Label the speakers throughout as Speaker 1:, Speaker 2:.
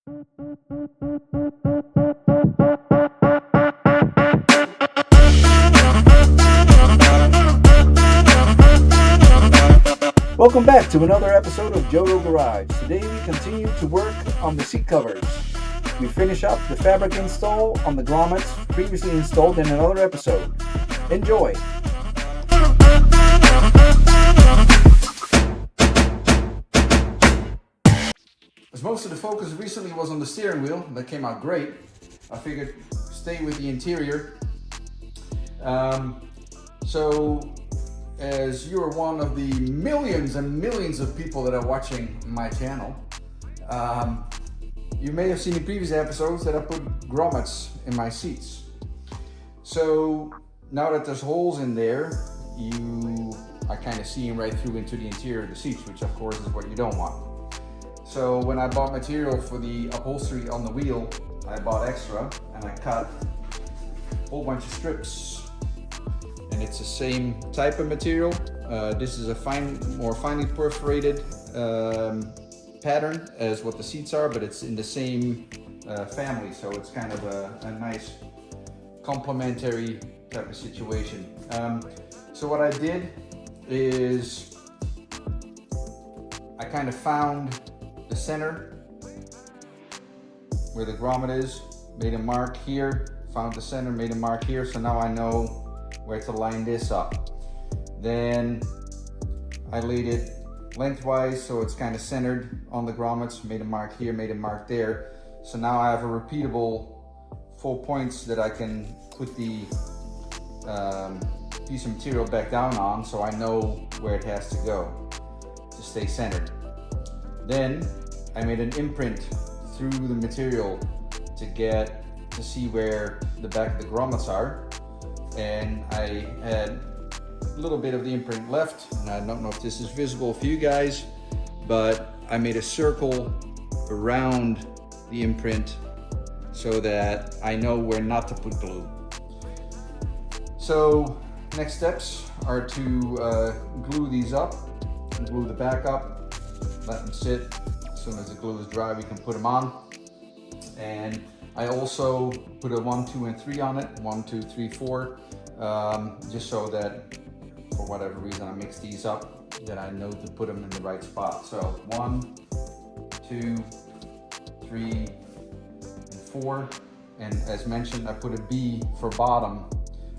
Speaker 1: Welcome back to another episode of Jodo Garage. Today we continue to work on the seat covers. We finish up the fabric install on the grommets previously installed in another episode. Enjoy! As most of the focus recently was on the steering wheel, that came out great. I figured stay with the interior. As you're one of the millions and millions of people that are watching my channel, you may have seen in previous episodes that I put grommets in my seats. So now that there's holes in there, you are kind of seeing right through into the interior of the seats, which of course is what you don't want. So when I bought material for the upholstery on the wheel, I bought extra and I cut a whole bunch of strips. And it's the same type of material. This is a more finely perforated pattern as what the seats are, but it's in the same family, so it's kind of a nice complementary type of situation. So what I did is I kind of found the center where the grommet is, made a mark here, found the center, made a mark here, so now I know where to line this up. Then I laid it lengthwise so it's kind of centered on the grommets, made a mark here, made a mark there. So now I have a repeatable 4 points that I can put the piece of material back down on, so I know where it has to go to stay centered. Then I made an imprint through the material to see where the back of the grommets are. And I had a little bit of the imprint left, and I don't know if this is visible for you guys, but I made a circle around the imprint so that I know where not to put glue. So next steps are to glue these up, glue the back up, let them sit. As soon as the glue is dry, we can put them on. And I also put a 1, 2, and 3 on it, 1, 2, 3, 4, just so that for whatever reason I mix these up, that I know to put them in the right spot. So 1, 2, 3, and 4. And as mentioned, I put a B for bottom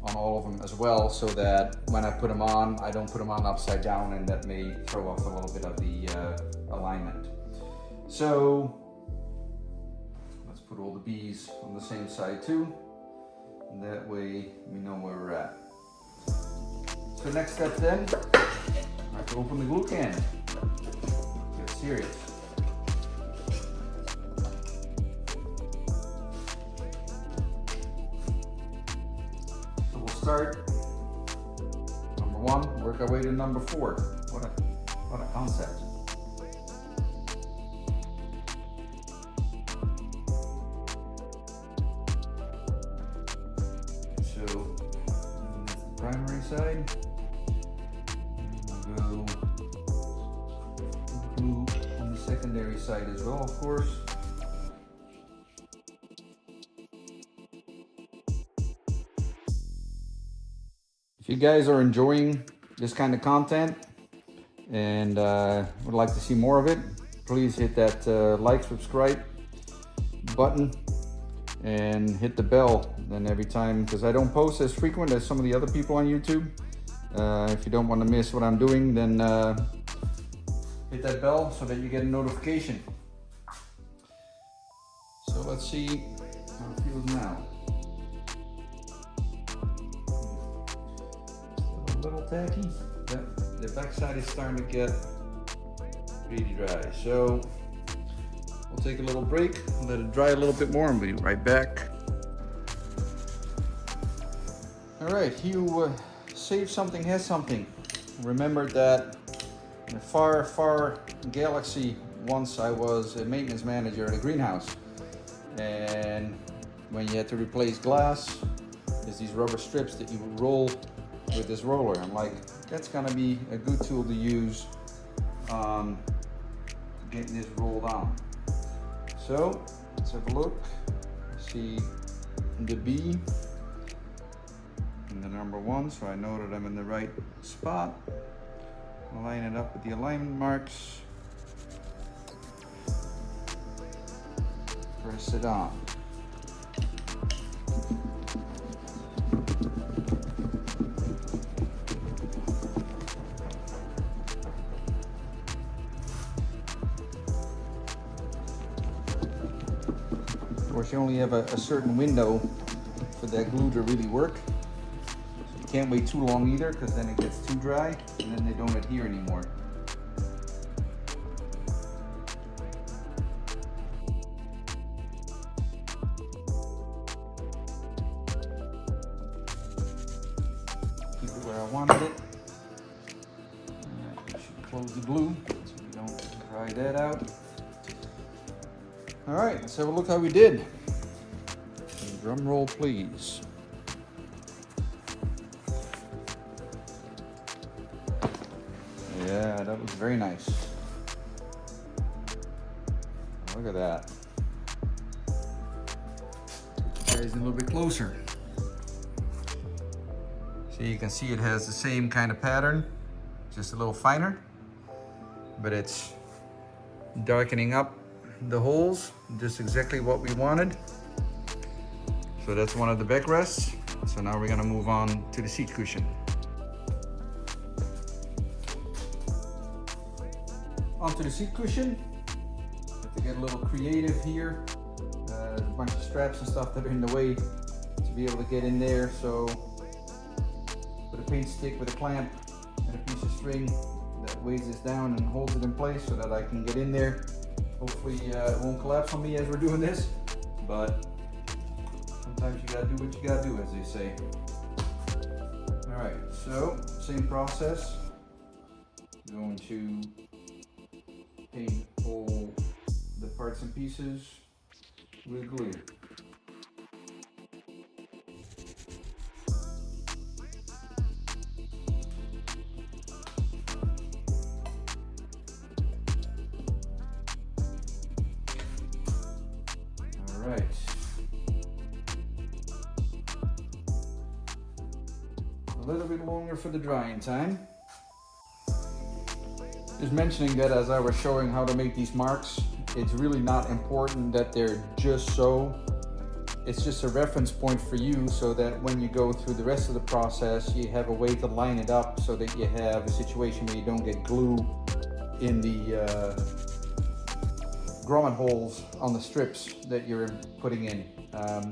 Speaker 1: on all of them as well, so that when I put them on, I don't put them on upside down, and that may throw off a little bit of the alignment. So put all the B's on the same side too, and that way we know where we're at. So next step then, I have to open the glue can. Get serious. So we'll start number 1, work our way to number 4. What a concept. Primary side, and we'll go glue on the secondary side as well, of course. If you guys are enjoying this kind of content and would like to see more of it, please hit that like, subscribe button and hit the bell. Then every time, because I don't post as frequent as some of the other people on YouTube, if you don't want to miss what I'm doing, then hit that bell so that you get a notification. So let's see how it feels now. Still a little tacky. The back side is starting to get pretty dry. So we'll take a little break, let it dry a little bit more, and we'll be right back. All right, you save something, has something. Remember that in a far, far galaxy, once I was a maintenance manager at a greenhouse. And when you had to replace glass, there's these rubber strips that you would roll with this roller. I'm like, that's gonna be a good tool to use getting this rolled on. So let's have a look. See the B and the number 1, so I know that I'm in the right spot. I'll line it up with the alignment marks. Press it on. Of course, you only have a certain window for that glue to really work. So you can't wait too long either, because then it gets too dry and then they don't adhere anymore. Keep it where I wanted it. I should close the glue so we don't dry that out. All right, let's have a look how we did. Drum roll, please. Yeah, that was very nice. Look at that. Get you guys a little bit closer. So you can see it has the same kind of pattern, just a little finer, but it's darkening up the holes, just exactly what we wanted. So that's one of the backrests. So now we're gonna move on to the seat cushion. Onto the seat cushion. Have to get a little creative here. There's a bunch of straps and stuff that are in the way to be able to get in there. So put a paint stick with a clamp and a piece of string that weighs this down and holds it in place so that I can get in there. Hopefully it won't collapse on me as we're doing this, but sometimes you gotta do what you gotta do, as they say. All right, so same process. I'm going to paint all the parts and pieces with glue. All right. A little bit longer for the drying time. Just mentioning that as I was showing how to make these marks, it's really not important that they're just so. It's just a reference point for you so that when you go through the rest of the process, you have a way to line it up so that you have a situation where you don't get glue in the grommet holes on the strips that you're putting in.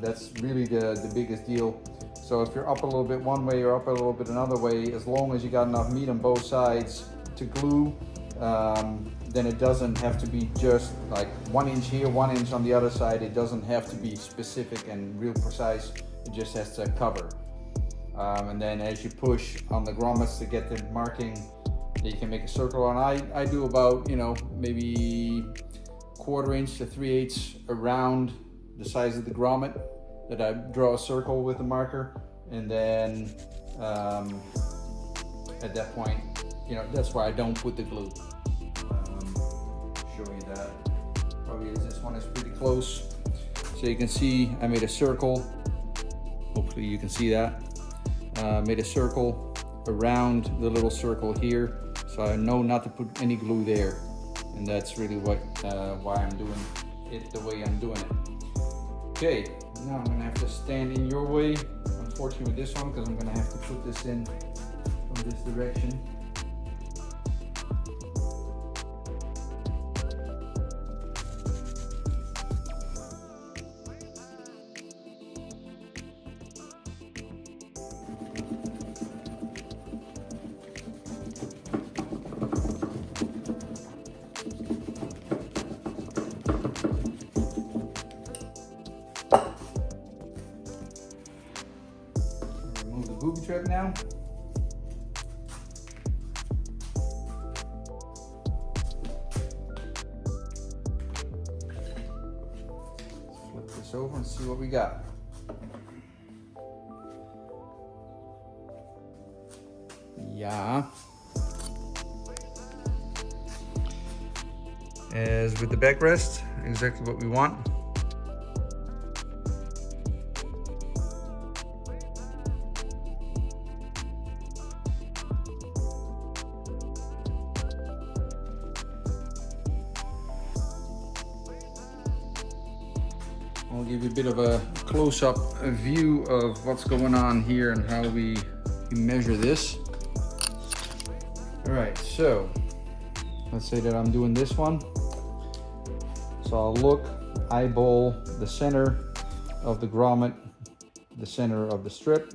Speaker 1: That's really the biggest deal. So if you're up a little bit one way or up a little bit another way, as long as you got enough meat on both sides to glue, then it doesn't have to be just like 1 inch here, 1 inch on the other side. It doesn't have to be specific and real precise. It just has to cover. And then as you push on the grommets to get the marking, you can make a circle on. I do about, maybe 1/4 inch to 3/8 around the size of the grommet, that I draw a circle with the marker, and then at that point, that's why I don't put the glue. Show you that. Probably this one is pretty close. So you can see I made a circle. Hopefully you can see that. Made a circle around the little circle here, so I know not to put any glue there. And that's really why I'm doing it the way I'm doing it. Okay, now I'm gonna have to stand in your way, unfortunately with this one, because I'm gonna have to put this in from this direction. Remove the booby trap now. Flip this over and see what we got. Yeah. As with the backrest, exactly what we want. I'll give you a bit of a close-up view of what's going on here and how we measure this. All right, so let's say that I'm doing this one. So I'll look, eyeball the center of the grommet, the center of the strip.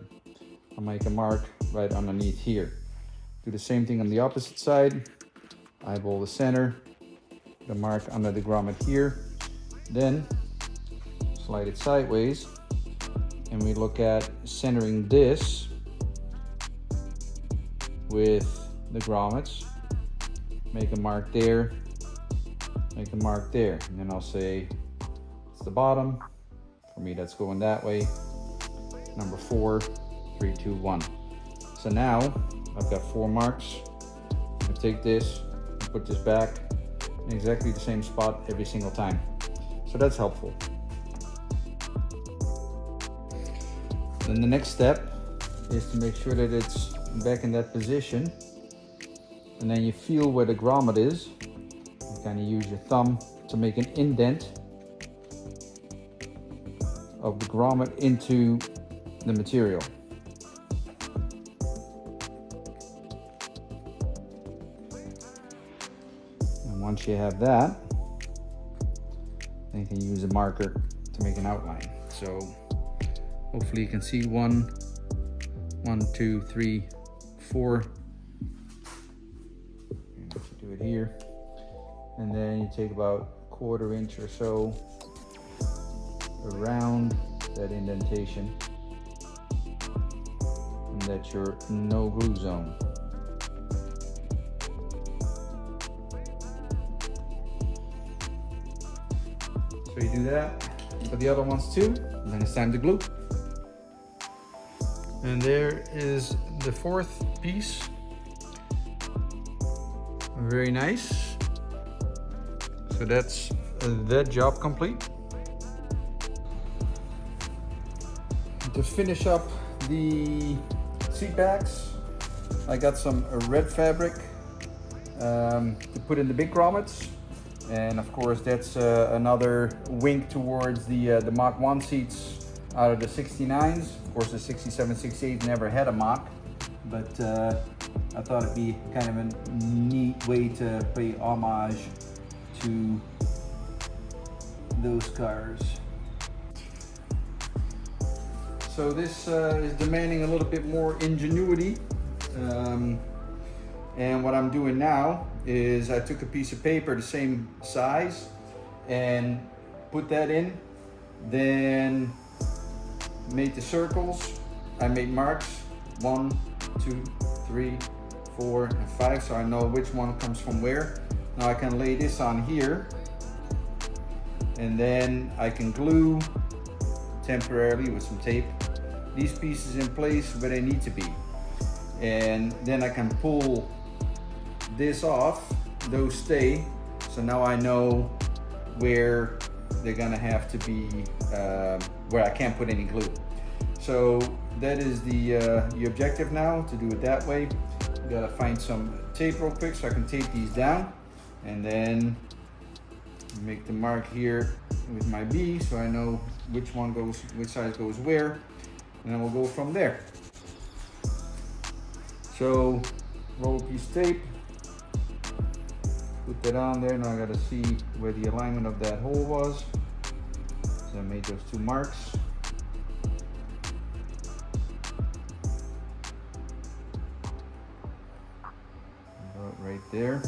Speaker 1: I'll make a mark right underneath here. Do the same thing on the opposite side. Eyeball the center, the mark under the grommet here. Then slide it sideways and we look at centering this with the grommets. Make a mark there, make a mark there, and then I'll say it's the bottom. For me, that's going that way. Number 4, 3, 2, 1. So now I've got 4 marks. I take this and put this back in exactly the same spot every single time. So that's helpful. Then the next step is to make sure that it's back in that position. And then you feel where the grommet is. You kind of use your thumb to make an indent of the grommet into the material. And once you have that, then you can use a marker to make an outline. So hopefully you can see 1, 2, 3, 4. Do it here, and then you take about 1/4 inch or so around that indentation, and that's your no glue zone. So you do that for the other ones too, and then it's time to glue. And there is the 4th piece. Very nice. So that's that job complete. To finish up the seat backs, I got some red fabric to put in the big grommets, and of course that's another wink towards the Mach 1 seats out of the 69s. Of course the 67, 68 never had a Mach, but I thought it'd be kind of a neat way to pay homage to those cars. So this is demanding a little bit more ingenuity. And what I'm doing now is I took a piece of paper the same size and put that in, then made the circles. I made marks 1, 2, 3, 4, and 5, so I know which one comes from where. Now I can lay this on here, and then I can glue temporarily with some tape these pieces in place where they need to be, and then I can pull this off. Those stay, so now I know where they're gonna have to be, where I can't put any glue. So that is the objective now, to do it that way. I gotta find some tape real quick so I can tape these down, and then make the mark here with my B so I know which one goes, which size goes where, and then we'll go from there. So roll a piece of tape, put that on there. Now I gotta see where the alignment of that hole was. So I made those 2 marks. About right there.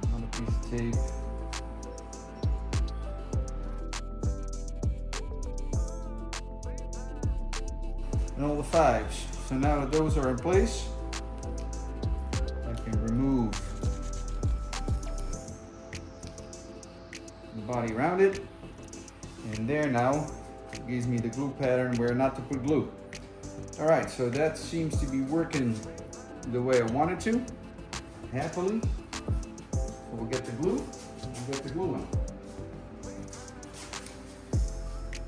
Speaker 1: Another piece of tape. And all the 5s. So now that those are in place, I can remove the body around it, and there now it gives me the glue pattern where not to put glue. All right, so that seems to be working the way I want it to, happily. So we'll get the glue, we'll get the glue in.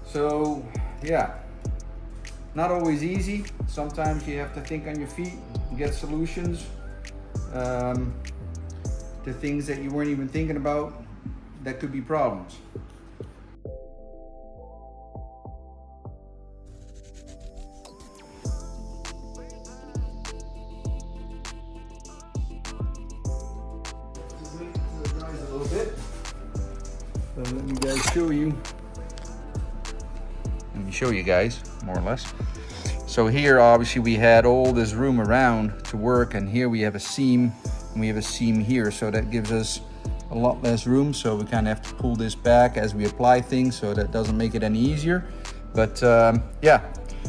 Speaker 1: So yeah, not always easy. Sometimes you have to think on your feet and get solutions to things that you weren't even thinking about that could be problems. Just wait until it dries a little bit. So let me guys show you. Let me show you guys, more or less. So here, obviously, we had all this room around to work, and here we have a seam, and we have a seam here, so that gives us a lot less room. So we kind of have to pull this back as we apply things, so that doesn't make it any easier. But yeah,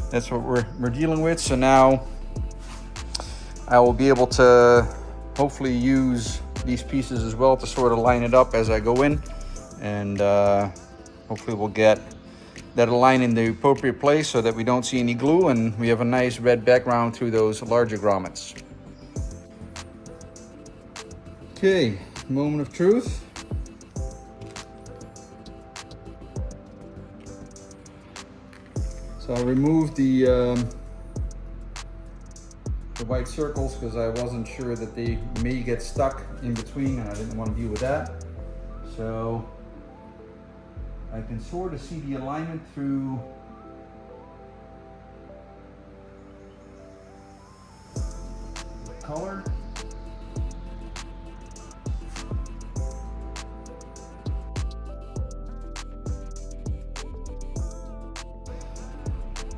Speaker 1: that's what we're dealing with. So now I will be able to hopefully use these pieces as well to sort of line it up as I go in, and hopefully we'll get that align in the appropriate place so that we don't see any glue and we have a nice red background through those larger grommets. Okay, moment of truth. So I removed the white circles because I wasn't sure that they may get stuck in between, and I didn't want to deal with that. So I can sort of see the alignment through the color.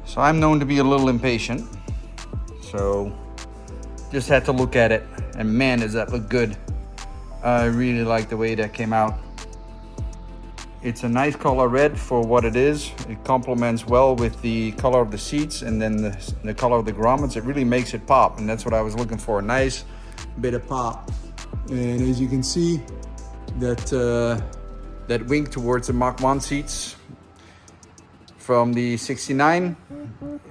Speaker 1: So I'm known to be a little impatient, so just had to look at it, and man, does that look good. I really like the way that came out. It's a nice color red for what it is. It complements well with the color of the seats and then the color of the grommets. It really makes it pop, and that's what I was looking for, a nice bit of pop. And as you can see, that wink towards the Mach 1 seats from the 69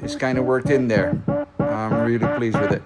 Speaker 1: is kind of worked in there. I'm really pleased with it.